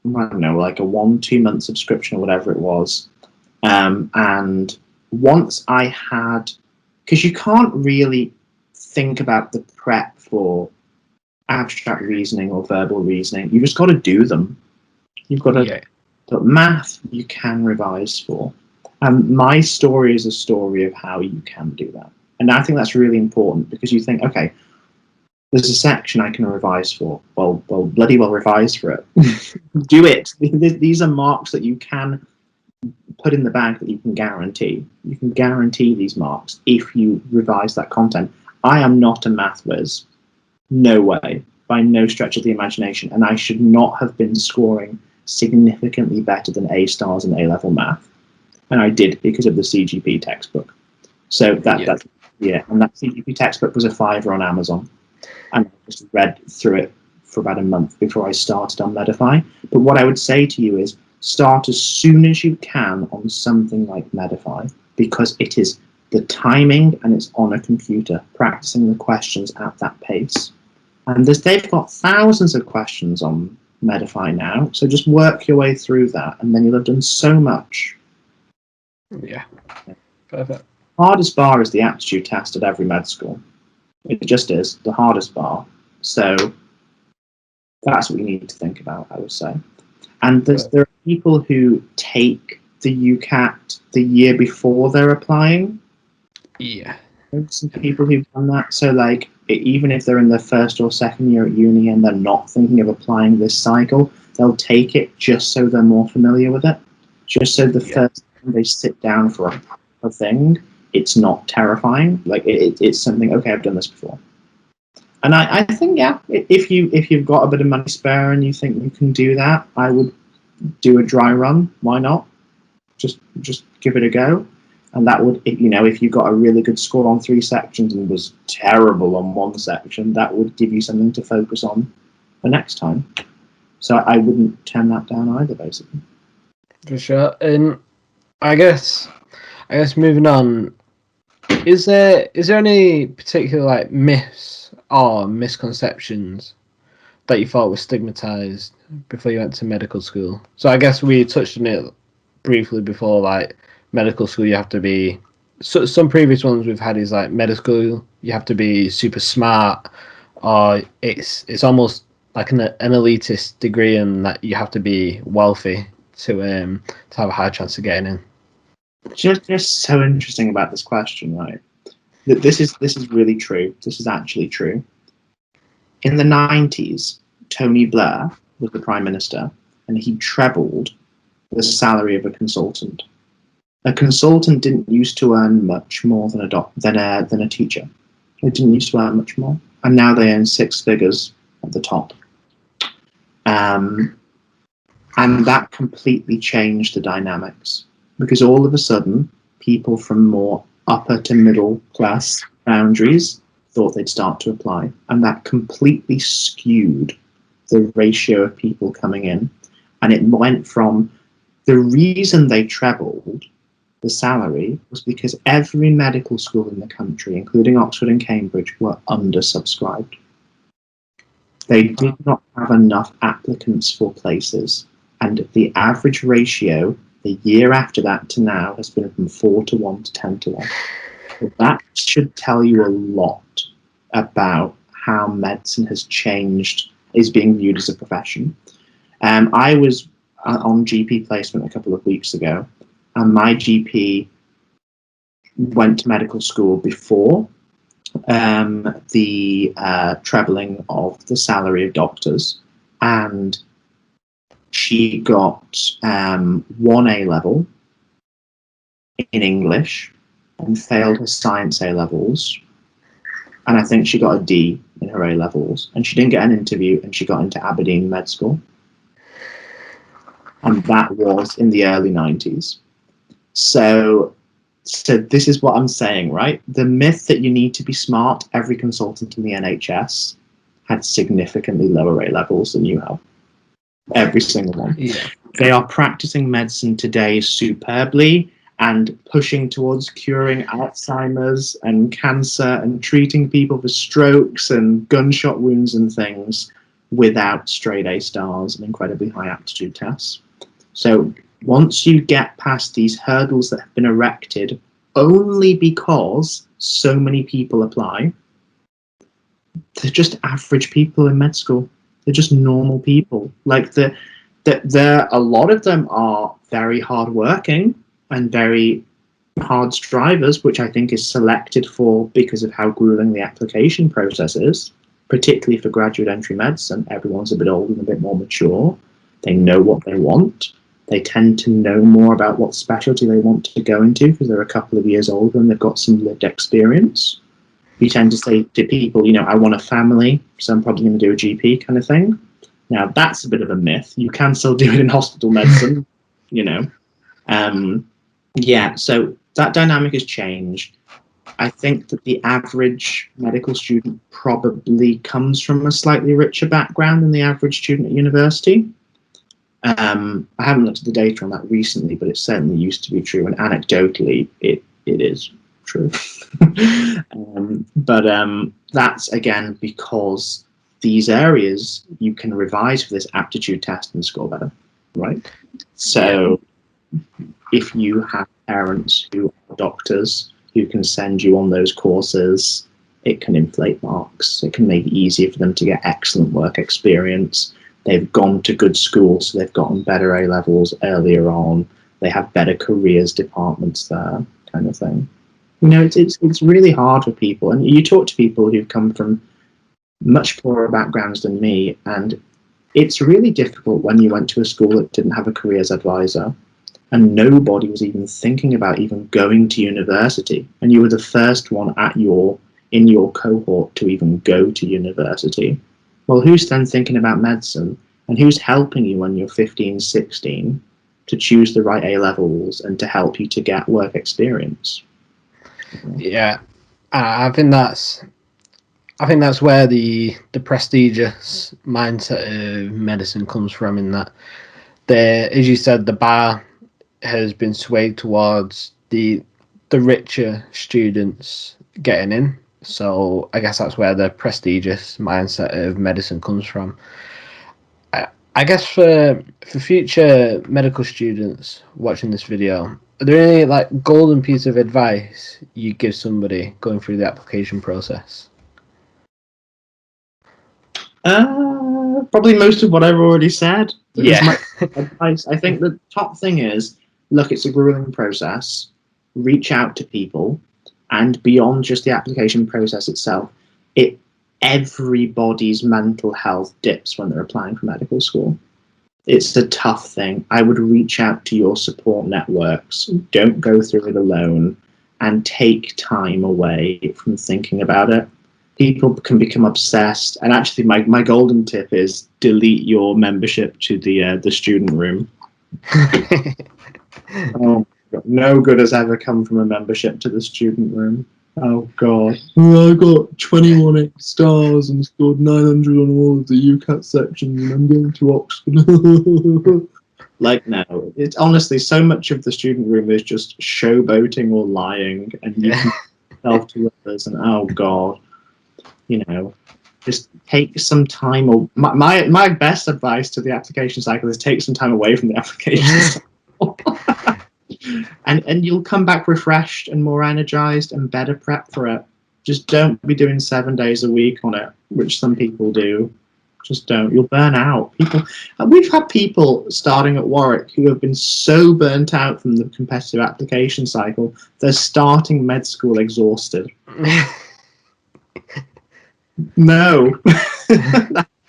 1-2 month subscription or whatever it was. And once I had, because you can't really think about the prep for abstract reasoning or verbal reasoning. You just got to do them. You've got to. But math, you can revise for. My story is a story of how you can do that. And I think that's really important because you think, okay, there's a section I can revise for. Well, bloody well revise for it. Do it. These are marks that you can put in the bag that you can guarantee. You can guarantee these marks if you revise that content. I am not a math whiz. No way. By no stretch of the imagination. And I should not have been scoring significantly better than A stars in A-level math. And I did because of the CGP textbook. So and that CGP textbook was a $5 on Amazon. And I just read through it for about a month before I started on Medify. But what I would say to you is start as soon as you can on something like Medify because it is the timing and it's on a computer, practicing the questions at that pace. And they've got thousands of questions on Medify now, so just work your way through that and then you'll have done so much. Yeah, perfect. Hardest bar is the aptitude test at every med school. It just is the hardest bar. So that's what you need to think about, I would say. And there are people who take the UCAT the year before they're applying. Yeah. There's some people who've done that. So like, even if they're in their first or second year at uni and they're not thinking of applying this cycle, they'll take it just so they're more familiar with it. Just so the first time they sit down for a thing, it's not terrifying. Like it's something, okay, I've done this before. And I think, yeah, if you've got a bit of money spare and you think you can do that, I would do a dry run. Why not? Just give it a go. And that would, if you got a really good score on 3 sections and was terrible on 1 section, that would give you something to focus on the next time. So I wouldn't turn that down either, basically. For sure. And I guess moving on, is there any particular like myths or misconceptions that you thought were stigmatized before you went to medical school? So I guess we touched on it briefly before, like medical school you have to be, so some previous ones we've had is like medical school you have to be super smart, or it's almost like an elitist degree and that you have to be wealthy to have a high chance of getting in. Just so interesting about this question, right? That this is really true. This is actually true. In the 90s, Tony Blair was the Prime Minister, and he trebled the salary of a consultant. A consultant didn't used to earn much more than a teacher. They didn't used to earn much more, and now they earn 6 figures at the top. And that completely changed the dynamics, because all of a sudden, people from more upper to middle class boundaries thought they'd start to apply, and that completely skewed the ratio of people coming in. And it went from, the reason they trebled the salary was because every medical school in the country, including Oxford and Cambridge, were undersubscribed. They did not have enough applicants for places, and the average ratio the year after that to now has been from 4 to 1 to 10 to 1. So that should tell you a lot about how medicine has changed, is being viewed as a profession. I was on GP placement a couple of weeks ago, and my GP went to medical school before the trebling of the salary of doctors, and she got 1 A-level in English and failed her science A-levels, and I think she got a D in her A-levels, and she didn't get an interview, and she got into Aberdeen Med School, and that was in the early 90s. So this is what I'm saying, right? The myth that you need to be smart, every consultant in the NHS had significantly lower A-levels than you have. Every single one. Yeah. They are practicing medicine today superbly and pushing towards curing Alzheimer's and cancer and treating people for strokes and gunshot wounds and things without straight A stars and incredibly high aptitude tests. So once you get past these hurdles that have been erected only because so many people apply, they're just average people in med school. They're just normal people. Like a lot of them are very hardworking and very hard strivers, which I think is selected for because of how grueling the application process is, particularly for graduate entry medicine. Everyone's a bit older and a bit more mature. They know what they want. They tend to know more about what specialty they want to go into because they're a couple of years older and they've got some lived experience. You tend to say to people, I want a family, so I'm probably going to do a GP kind of thing. Now, that's a bit of a myth. You can still do it in hospital medicine, so that dynamic has changed. I think that the average medical student probably comes from a slightly richer background than the average student at university. I haven't looked at the data on that recently, but it certainly used to be true, and anecdotally, it is true. But that's, again, because these areas you can revise for this aptitude test and score better, right? So if you have parents who are doctors who can send you on those courses, it can inflate marks. It can make it easier for them to get excellent work experience. They've gone to good schools, so they've gotten better A-levels earlier on. They have better careers departments there, kind of thing. It's really hard for people. And you talk to people who've come from much poorer backgrounds than me, and it's really difficult when you went to a school that didn't have a careers advisor, and nobody was even thinking about even going to university, and you were the first one at your in your cohort to even go to university. Well, who's then thinking about medicine? And who's helping you when you're 15, 16 to choose the right A levels and to help you to get work experience? Yeah, I think that's where the prestigious mindset of medicine comes from. In that, as you said, the bar has been swayed towards the richer students getting in. So I guess that's where the prestigious mindset of medicine comes from. I guess for future medical students watching this video, are there any like golden piece of advice you give somebody going through the application process? Probably most of what I've already said. Yeah. Advice. I think the top thing is, look, it's a grueling process. Reach out to people, and beyond just the application process itself, everybody's mental health dips when they're applying for medical school. It's a tough thing. I would reach out to your support networks. Don't go through it alone, and take time away from thinking about it. People can become obsessed, and actually my golden tip is delete your membership to the student room. Oh God. No good has ever come from a membership to the student room. Oh God. Well, I got 21 stars and scored 900 on all of the UCAT sections, and I'm going to Oxford. Like, no, it's honestly, so much of the student room is just showboating or lying, and you can self to others, and oh God. Just take some time. Or my best advice to the application cycle is take some time away from the application cycle. and you'll come back refreshed and more energized and better prepped for it. Just don't be doing 7 days a week on it, which some people do. Just don't. You'll burn out. We've had people starting at Warwick who have been so burnt out from the competitive application cycle, they're starting med school exhausted. No,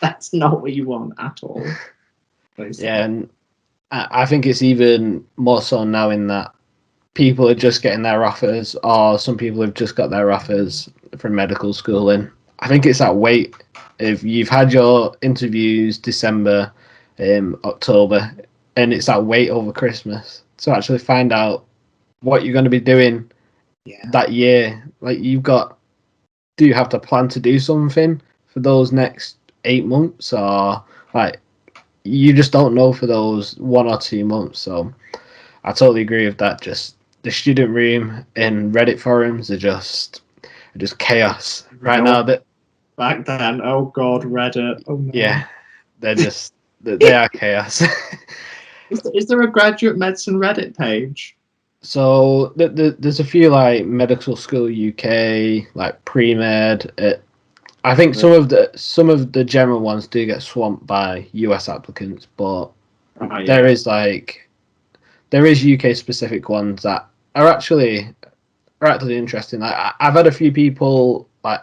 that's not what you want at all. Basically. Yeah, and I think it's even more so now in that people are just getting their offers, or some people have just got their offers from medical school. And I think it's that wait. If you've had your interviews December, October, and it's that wait over Christmas to actually find out what you're going to be doing that year. Like do you have to plan to do something for those next 8 months, or like you just don't know for those 1 or 2 months? So I totally agree with that. Just the student room and Reddit forums are just chaos right now. That back then, oh God, Reddit. Oh no. Yeah, they are chaos. Is there a graduate medicine Reddit page? So there's a few like medical school UK, like pre-med. I think some of the general ones do get swamped by US applicants, but there is UK specific ones that are actually interesting. I've had a few people like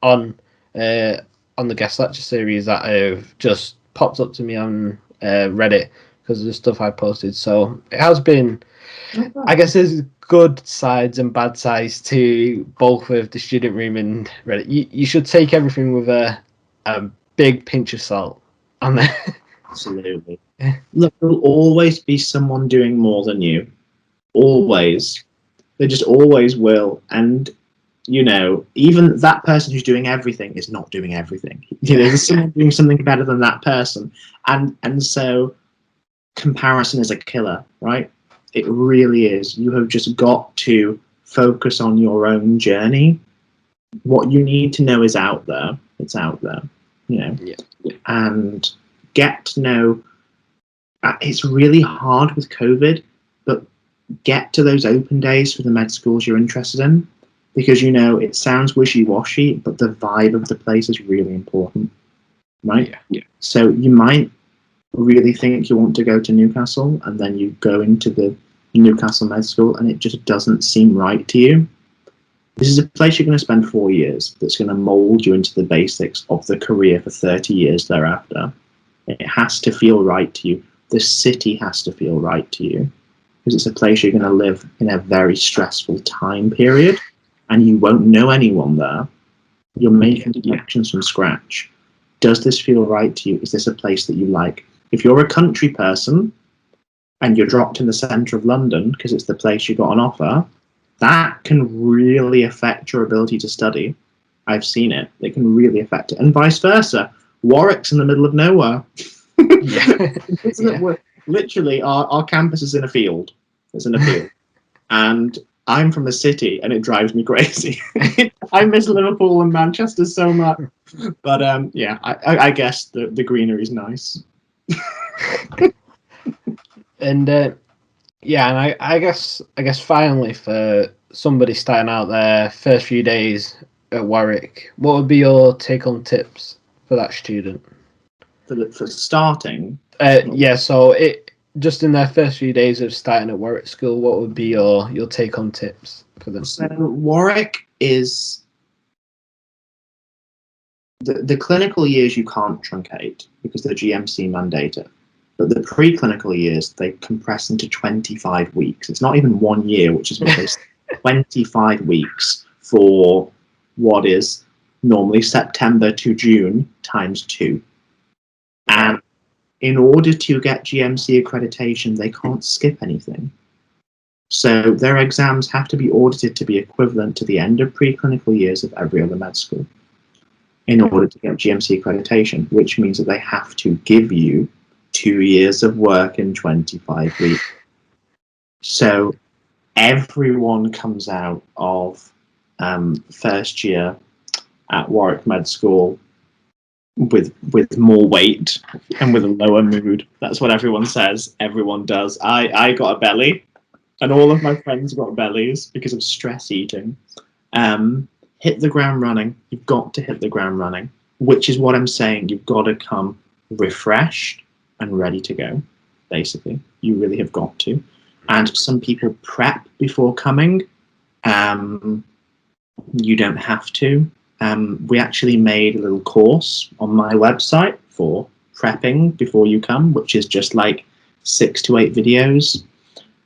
on the guest lecture series that have just popped up to me on Reddit because of the stuff I posted. So it has been. I guess there's good sides and bad sides to both of the student room and Reddit. You should take everything with a big pinch of salt on there. Absolutely. Look, there'll always be someone doing more than you. Always. They just always will. And, even that person who's doing everything is not doing everything. There's someone doing something better than that person. And so comparison is a killer, right? It really is. You have just got to focus on your own journey. What you need to know is out there. It's out there, and get to know. It's really hard with COVID, but get to those open days for the med schools you're interested in, because it sounds wishy-washy, but the vibe of the place is really important, right? Yeah. So you might really think you want to go to Newcastle, and then you go into the Newcastle Med School and it just doesn't seem right to you. This is a place you're going to spend 4 years that's going to mold you into the basics of the career for 30 years thereafter. It has to feel right to you. The city has to feel right to you, because it's a place you're going to live in a very stressful time period, and you won't know anyone there. You're making connections from scratch. Does this feel right to you? Is this a place that you like? If you're a country person and you're dropped in the centre of London because it's the place you got an offer, that can really affect your ability to study. I've seen it. It can really affect it. And vice versa. Warwick's in the middle of nowhere. Yeah. Yeah. Literally, our campus is in a field. It's in a field. And I'm from the city, and it drives me crazy. I miss Liverpool and Manchester so much. But yeah, I guess the greenery is nice. And yeah, and I guess finally, for somebody starting out their first few days at Warwick, what would be your take-home tips for that student? For starting, Yeah, so it just in their first few days of starting at Warwick School, what would be your take-home tips for them? so Warwick is the clinical years you can't truncate because the GMC mandate it. But the preclinical years, they compress into 25 weeks. It's not even 1 year, which is what they say. 25 weeks for what is normally September to June times 2. And in order to get GMC accreditation, they can't skip anything. So their exams have to be audited to be equivalent to the end of preclinical years of every other med school in order to get GMC accreditation, which means that they have to give you 2 years of work in 25 weeks. So everyone comes out of first year at Warwick Med School with more weight and with a lower mood. That's what everyone says. Everyone does. I got a belly, and all of my friends got bellies because of stress eating. Hit the ground running. You've got to hit the ground running, which is what I'm saying. You've got to come refreshed and ready to go, basically. You really have got to. And some people prep before coming. You don't have to. We actually made a little course on my website for prepping before you come, which is just like 6 to 8 videos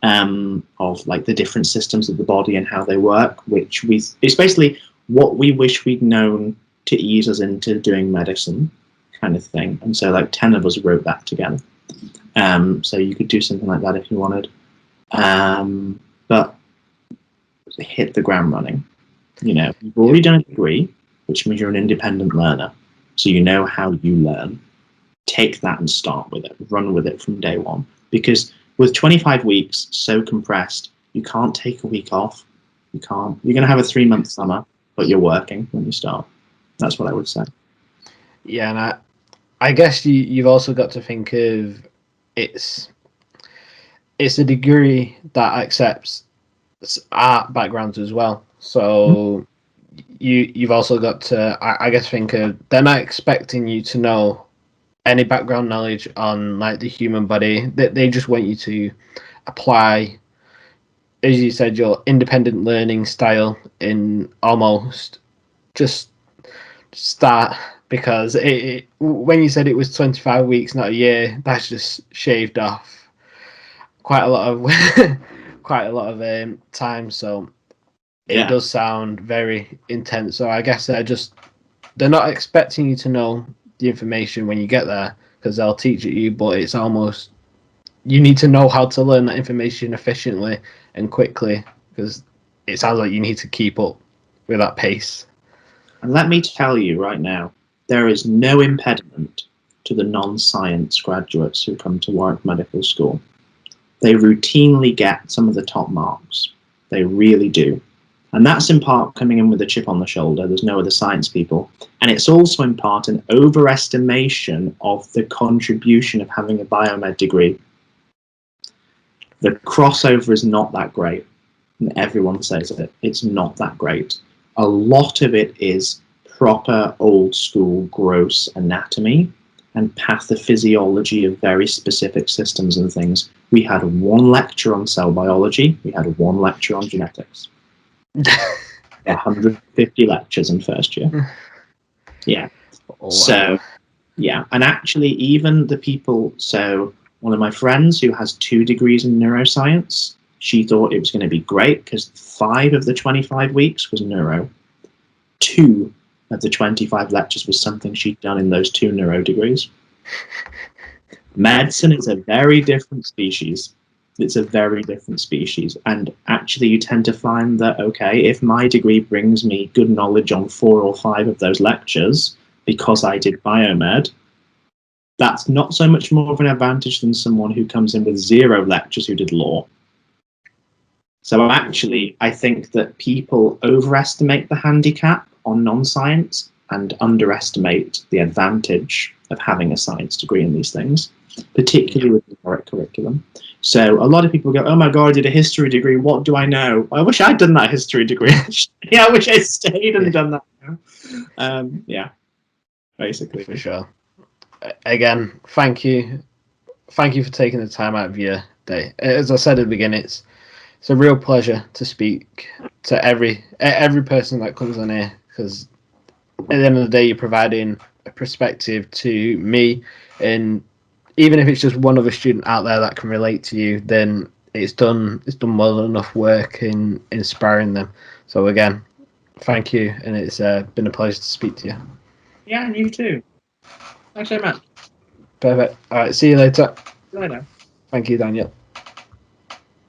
of like the different systems of the body and how they work, it's basically what we wish we'd known to ease us into doing medicine kind of thing. And so like 10 of us wrote that together. So you could do something like that if you wanted. But hit the ground running. You know, you've already done a degree, which means you're an independent learner. So you know how you learn. Take that and start with it. Run with it from day one. Because with 25 weeks so compressed, you can't take a week off. You can't. You're going to have a 3-month summer, but you're working when you start. That's what I would say. Yeah, and I guess you've also got to think of it's a degree that accepts art backgrounds as well. So you've also got to, I guess, think of, they're not expecting you to know any background knowledge on like the human body. They just want you to apply, as you said, your independent learning style in almost just start, because when you said it was 25 weeks, not a year, that's just shaved off quite a lot of time. So it does sound very intense. So I guess they're not expecting you to know the information when you get there, because they'll teach it you, but it's almost, you need to know how to learn that information efficiently and quickly, because it sounds like you need to keep up with that pace. And let me tell you right now, there is no impediment to the non-science graduates who come to Warwick Medical School. They routinely get some of the top marks. They really do. And that's in part coming in with a chip on the shoulder. There's no other science people. And it's also in part an overestimation of the contribution of having a biomed degree. The crossover is not that great. And everyone says it. It's not that great. A lot of it is proper old school gross anatomy and pathophysiology of very specific systems and things. We had 1 lecture on cell biology. We had 1 lecture on genetics. 150 lectures in first year. Yeah. Oh, wow. So, yeah. And actually, even the people, so one of my friends who has 2 degrees in neuroscience, she thought it was going to be great because 5 of the 25 weeks was neuro. 2 of the 25 lectures was something she'd done in those 2 neuro degrees. Medicine is a very different species. It's a very different species. And actually, you tend to find that, okay, if my degree brings me good knowledge on 4 or 5 of those lectures because I did biomed, that's not so much more of an advantage than someone who comes in with 0 lectures who did law. So actually, I think that people overestimate the handicap on non-science and underestimate the advantage of having a science degree in these things, particularly with the correct curriculum. So a lot of people go, oh my God, I did a history degree. What do I know? I wish I'd done that history degree. Yeah, I wish I stayed and done that. Yeah, basically. For sure. Again, thank you. Thank you for taking the time out of your day. As I said at the beginning, it's a real pleasure to speak to every person that comes on here, because at the end of the day, you're providing a perspective to me, and even if it's just one other student out there that can relate to you, then it's done more than enough work in inspiring them. So again, thank you, and it's been a pleasure to speak to you. Yeah, and you too. Thanks so much. Perfect. All right, see you later. See you later. Thank you, Daniel.